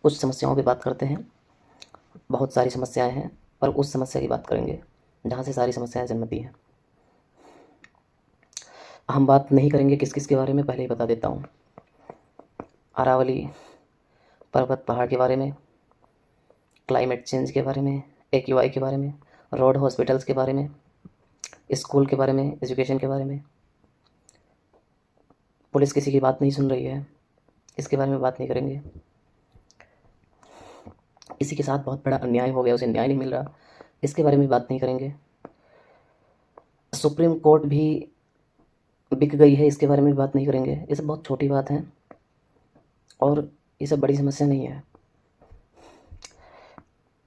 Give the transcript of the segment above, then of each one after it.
कुछ समस्याओं पे बात करते हैं। बहुत सारी समस्याएं हैं, पर उस समस्या की बात करेंगे जहाँ से सारी समस्याएं जन्मती हैं। हम बात नहीं करेंगे किस किस के बारे में, पहले ही बता देता हूँ। अरावली पर्वत पहाड़ के बारे में, क्लाइमेट चेंज के बारे में, AQI के बारे में, रोड हॉस्पिटल्स के बारे में, स्कूल के बारे में, एजुकेशन के बारे में। पुलिस किसी की बात नहीं सुन रही है, इसके बारे में बात नहीं करेंगे। किसी के साथ बहुत बड़ा अन्याय हो गया, उसे न्याय नहीं मिल रहा, इसके बारे में बात नहीं करेंगे। सुप्रीम कोर्ट भी बिक गई है, इसके बारे में बात नहीं करेंगे। ये सब बहुत छोटी बात है और ये सब बड़ी समस्या नहीं है।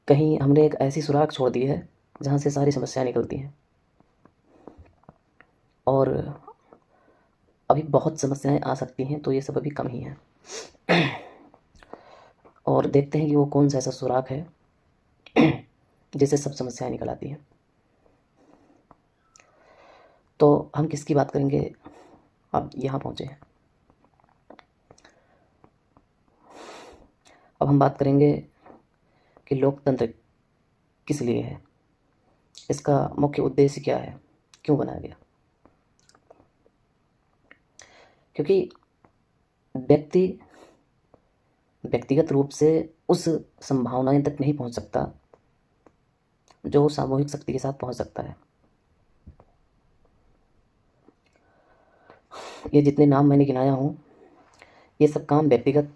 कहीं हमने एक ऐसी सुराख छोड़ दी है जहाँ से सारी समस्याएं निकलती हैं, और अभी बहुत समस्याएं आ सकती हैं, तो ये सब अभी कम ही हैं। और देखते हैं कि वो कौन सा ऐसा सुराख है जिससे सब समस्याएं निकल आती हैं। तो हम किसकी बात करेंगे, अब यहाँ पहुँचे हैं। अब हम बात करेंगे कि लोकतंत्र किस लिए है, इसका मुख्य उद्देश्य क्या है, क्यों बनाया गया। क्योंकि व्यक्ति व्यक्तिगत रूप से उस संभावनाएं तक नहीं पहुंच सकता जो सामूहिक शक्ति के साथ पहुंच सकता है। ये जितने नाम मैंने गिनाया हूँ, ये सब काम व्यक्तिगत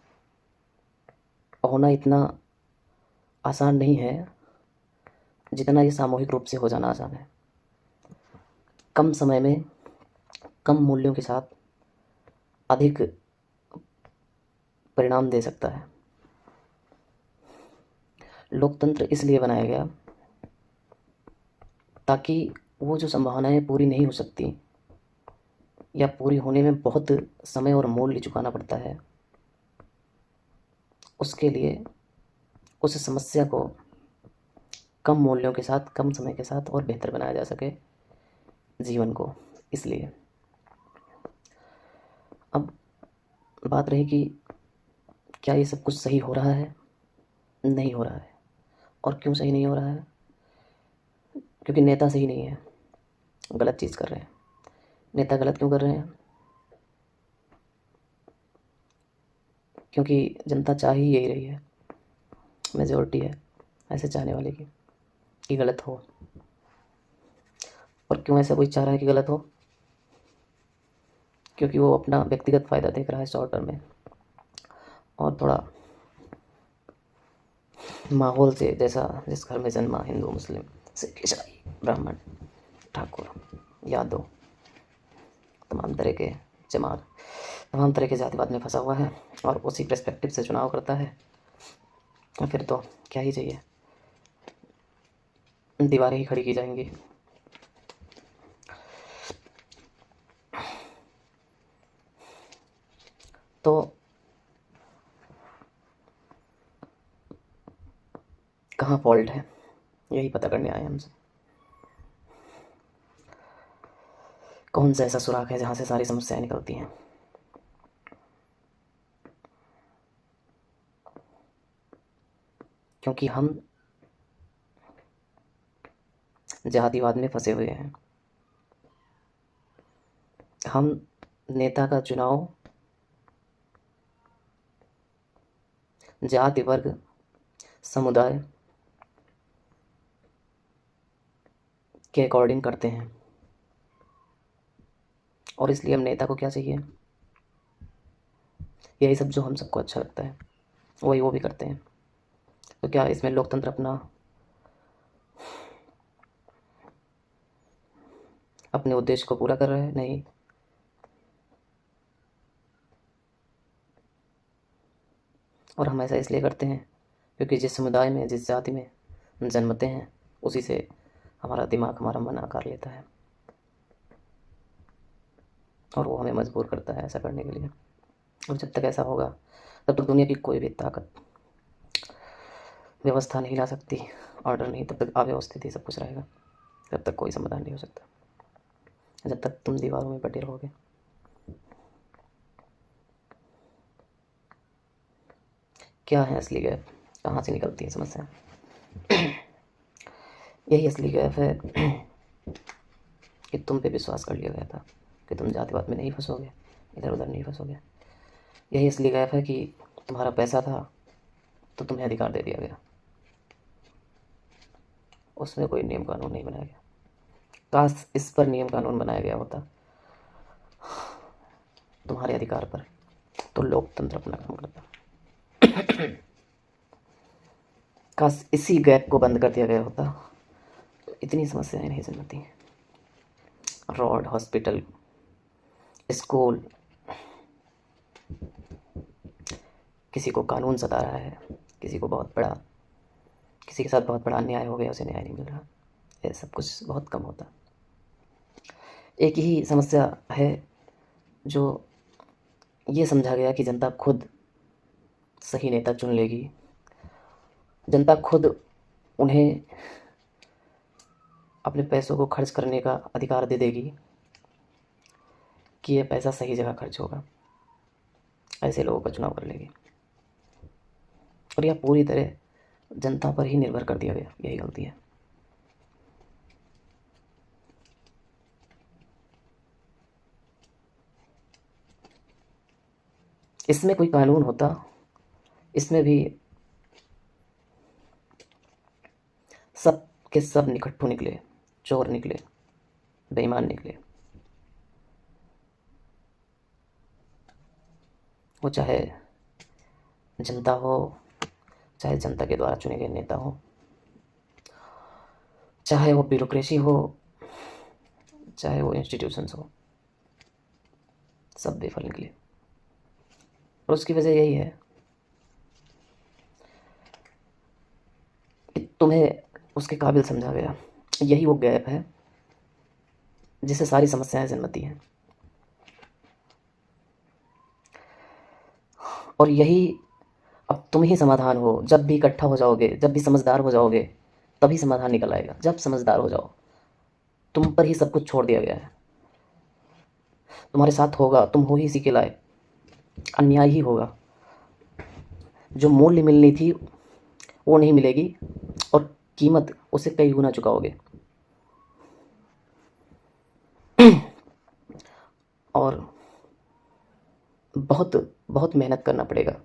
होना इतना आसान नहीं है जितना ये सामूहिक रूप से हो जाना आसान है। कम समय में कम मूल्यों के साथ अधिक परिणाम दे सकता है। लोकतंत्र इसलिए बनाया गया ताकि वो जो संभावनाएं पूरी नहीं हो सकती या पूरी होने में बहुत समय और मूल्य चुकाना पड़ता है, उसके लिए उस समस्या को कम मूल्यों के साथ, कम समय के साथ और बेहतर बनाया जा सके जीवन को। इसलिए अब बात रही कि क्या ये सब कुछ सही हो रहा है, नहीं हो रहा है। और क्यों सही नहीं हो रहा है? क्योंकि नेता सही नहीं है, गलत चीज़ कर रहे हैं। नेता गलत क्यों कर रहे हैं? क्योंकि जनता चाह ही यही रही है, मेजोरिटी है ऐसे चाहने वाले की कि गलत हो। और क्यों ऐसा कोई चाह रहा है कि गलत हो? क्योंकि वो अपना व्यक्तिगत फ़ायदा देख रहा है शॉर्ट टर्म में, और थोड़ा माहौल से, जैसा जिस घर में जन्मा, हिंदू, मुस्लिम, सिख, ईसाई, ब्राह्मण, ठाकुर, यादव, तमाम तरह के जमात, तमाम तरह के जातिवाद में फंसा हुआ है और उसी पर्सपेक्टिव से चुनाव करता है। और फिर तो क्या ही चाहिए, दीवारें ही खड़ी की जाएंगी। तो कहाँ फॉल्ट है, यही पता करने आए हमसे। कौन सा ऐसा सुराख है जहाँ से सारी समस्याएं निकलती हैं। क्योंकि हम जातिवाद में फंसे हुए हैं। हम नेता का चुनाव जाति, वर्ग, समुदाय के अकॉर्डिंग करते हैं, और इसलिए हम नेता को क्या चाहिए, यही सब जो हम सबको अच्छा लगता है वही वो भी करते हैं। तो क्या इसमें लोकतंत्र अपने उद्देश्य को पूरा कर रहा है? नहीं। और हम ऐसा इसलिए करते हैं क्योंकि जिस समुदाय में, जिस जाति में जन्मते हैं, उसी से हमारा दिमाग, हमारा मन आकार लेता है, और वो हमें मजबूर करता है ऐसा करने के लिए। और जब तक ऐसा होगा तब तक दुनिया की कोई भी ताकत व्यवस्था नहीं ला सकती, ऑर्डर नहीं, तब तक अव्यवस्थित ही सब कुछ रहेगा। तब तक कोई समाधान नहीं हो सकता, जब तक तुम दीवारों में बटे रहोगे। क्या है असली गैप, कहाँ से निकलती है समस्या? यही असली गैप है कि तुम पे विश्वास कर लिया गया था कि तुम जातिवाद में नहीं फंसोगे, इधर उधर नहीं फंसोगे। यही असली गैप है कि तुम्हारा पैसा था तो तुम्हें अधिकार दे दिया गया, उसमें कोई नियम कानून नहीं बनाया गया। काश इस पर नियम कानून बनाया गया होता, तुम्हारे अधिकार पर, तो लोकतंत्र अपना काम करता। काश इसी गैप को बंद कर दिया गया होता तो इतनी समस्याएं नहीं जन्मती। रोड, हॉस्पिटल, स्कूल, किसी को कानून सता रहा है, किसी के साथ बहुत बड़ा अन्याय हो गया, उसे न्याय नहीं मिल रहा, ये सब कुछ बहुत कम होता। एक ही समस्या है जो ये समझा गया कि जनता खुद सही नेता चुन लेगी, जनता खुद उन्हें अपने पैसों को खर्च करने का अधिकार दे देगी कि ये पैसा सही जगह खर्च होगा, ऐसे लोगों का चुनाव कर लेगी। और यह पूरी तरह जनता पर ही निर्भर कर दिया गया, यही गलती है। इसमें कोई कानून होता, इसमें भी सब के सब निकट्ठू निकले, चोर निकले, बेईमान निकले। वो चाहे जनता हो, चाहे जनता के द्वारा चुने गए नेता हो, चाहे वो ब्यूरोक्रेसी हो, चाहे वो इंस्टीट्यूशंस हो, सब बेफल निकले। और उसकी वजह यही है कि तुम्हें उसके काबिल समझा गया। यही वो गैप है जिससे सारी समस्याएं जन्मती हैं। और यही अब तुम ही समाधान हो। जब भी इकट्ठा हो जाओगे, जब भी समझदार हो जाओगे, तभी समाधान निकल आएगा। जब समझदार हो जाओ, तुम पर ही सब कुछ छोड़ दिया गया है, तुम्हारे साथ होगा, तुम हो ही इसी के लायक, अन्याय ही होगा। जो मूल्य मिलनी थी वो नहीं मिलेगी और कीमत उसे कई गुना चुकाओगे। और बहुत बहुत मेहनत करना पड़ेगा।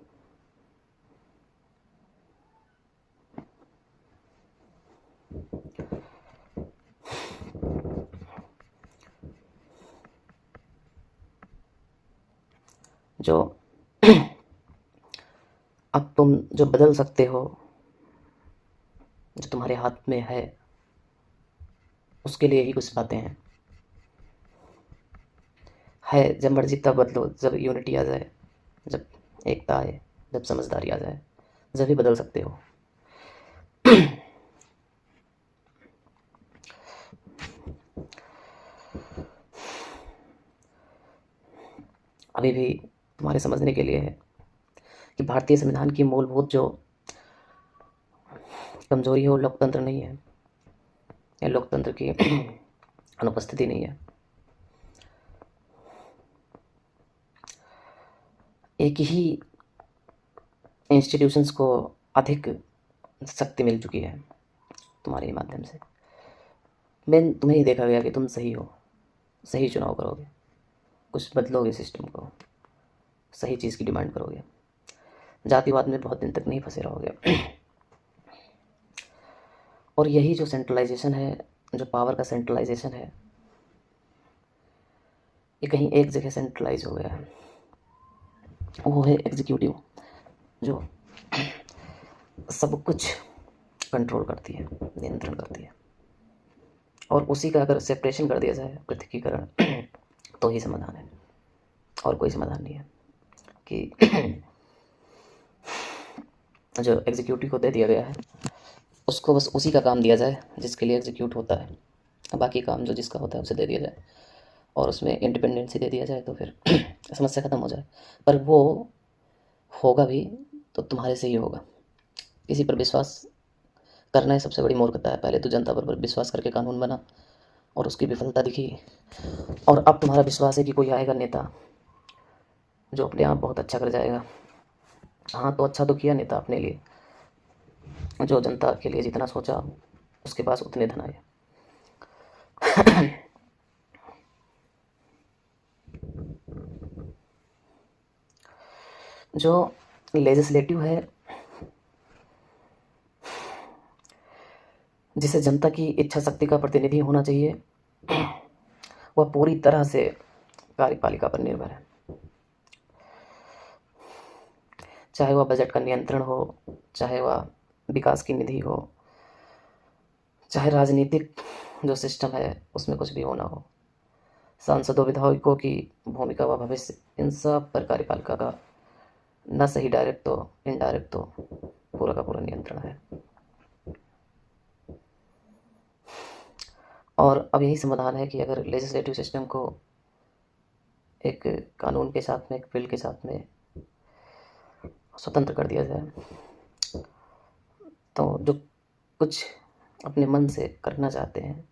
जो अब तुम जो बदल सकते हो, जो तुम्हारे हाथ में है, उसके लिए ही कुछ बातें हैं। जब मर्जी तब बदलो, जब यूनिटी आ जाए, जब एकता आए, जब समझदारी आ जाए, जब भी बदल सकते हो। अभी भी तुम्हारे समझने के लिए है कि भारतीय संविधान की मूलभूत जो कमजोरी है वो लोकतंत्र नहीं है, या लोकतंत्र की अनुपस्थिति नहीं है। एक ही इंस्टीट्यूशंस को अधिक शक्ति मिल चुकी है तुम्हारे माध्यम से। मैं तुम्हें ही देखा गया कि तुम सही हो, सही चुनाव करोगे, कुछ बदलोगे सिस्टम को, सही चीज़ की डिमांड करोगे, जातिवाद में बहुत दिन तक नहीं फंसे रहोगे। और यही जो सेंट्रलाइजेशन है, जो पावर का सेंट्रलाइजेशन है, ये कहीं एक जगह सेंट्रलाइज हो गया है। वो है एग्जीक्यूटिव, जो सब कुछ कंट्रोल करती है, नियंत्रण करती है। और उसी का अगर सेपरेशन कर दिया जाए, पृथकीकरण, तो ही समाधान है, और कोई समाधान नहीं है। कि जो एग्जीक्यूटिव को दे दिया गया है, उसको बस उसी का काम दिया जाए जिसके लिए एग्जीक्यूट होता है, बाकी काम जो जिसका होता है उसे दे दिया जाए, और उसमें इंडिपेंडेंसी दे दिया जाए, तो फिर समस्या ख़त्म हो जाए। पर वो होगा भी तो तुम्हारे से ही होगा। किसी पर विश्वास करना है सबसे बड़ी मूर्खता है। पहले तो जनता पर विश्वास करके कानून बना और उसकी विफलता दिखी, और अब तुम्हारा विश्वास है कि कोई आएगा नेता जो अपने आप बहुत अच्छा कर जाएगा, हाँ, तो अच्छा तो किया नेता अपने लिए, जो जनता के लिए जितना सोचा उसके पास उतने धन आए। जो लेजिस्लेटिव है, जिसे जनता की इच्छा शक्ति का प्रतिनिधि होना चाहिए, वह पूरी तरह से कार्यपालिका पर निर्भर है। चाहे वह बजट का नियंत्रण हो, चाहे वह विकास की निधि हो, चाहे राजनीतिक जो सिस्टम है उसमें कुछ भी होना हो, सांसदों विधायकों की भूमिका व भविष्य, इन सब पर कार्यपालिका का न सही डायरेक्ट तो इनडायरेक्ट तो पूरा का पूरा नियंत्रण है। और अब यही समाधान है कि अगर लेजिस्लेटिव सिस्टम को एक कानून के साथ में, एक बिल के साथ में स्वतंत्र कर दिया जाए, तो जो कुछ अपने मन से करना चाहते हैं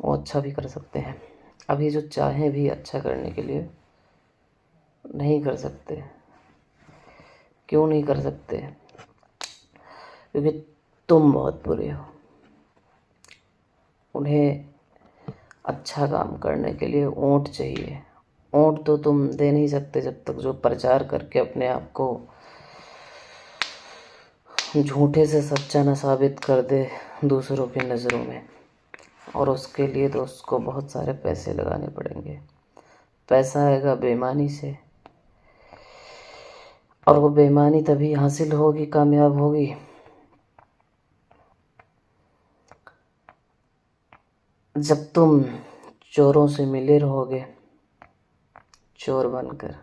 वो अच्छा भी कर सकते हैं। अभी जो चाहें भी अच्छा करने के लिए नहीं कर सकते। क्यों नहीं कर सकते? क्योंकि तुम बहुत बुरे हो। उन्हें अच्छा काम करने के लिए वोट चाहिए। वोट तो तुम दे नहीं सकते जब तक जो प्रचार करके अपने आप को झूठे से सच्चा न साबित कर दे दूसरों की नज़रों में, और उसके लिए तो उसको बहुत सारे पैसे लगाने पड़ेंगे। पैसा आएगा बेईमानी से, और वो बेईमानी तभी हासिल होगी, कामयाब होगी, जब तुम चोरों से मिले रहोगे, चोर बनकर।